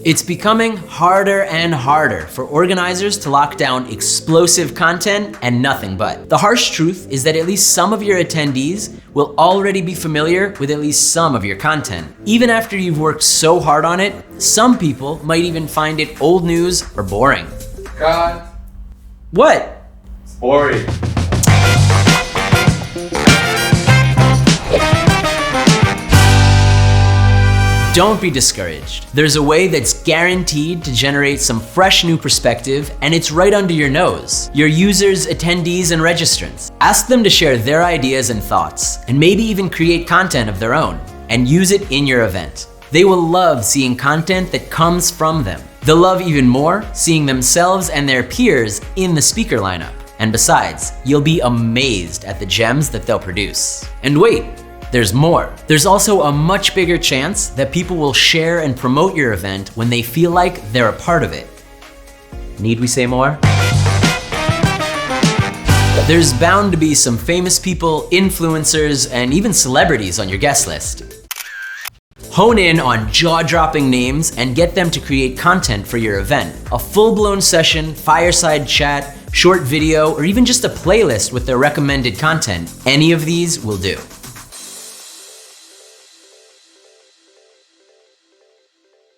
It's becoming harder and harder for organizers to lock down explosive content and nothing but. The harsh truth is that at least some of your attendees will already be familiar with at least some of your content. Even after you've worked so hard on it, some people might even find it old news or boring. God. What? It's boring. Don't be discouraged. There's a way that's guaranteed to generate some fresh new perspective, and it's right under your nose. Your users, attendees, and registrants. Ask them to share their ideas and thoughts, and maybe even create content of their own, and use it in your event. They will love seeing content that comes from them. They'll love even more seeing themselves and their peers in the speaker lineup. And besides, you'll be amazed at the gems that they'll produce. And wait, there's more. There's also a much bigger chance that people will share and promote your event when they feel like they're a part of it. Need we say more? There's bound to be some famous people, influencers, and even celebrities on your guest list. Hone in on jaw-dropping names and get them to create content for your event. A full-blown session, fireside chat, short video, or even just a playlist with their recommended content. Any of these will do.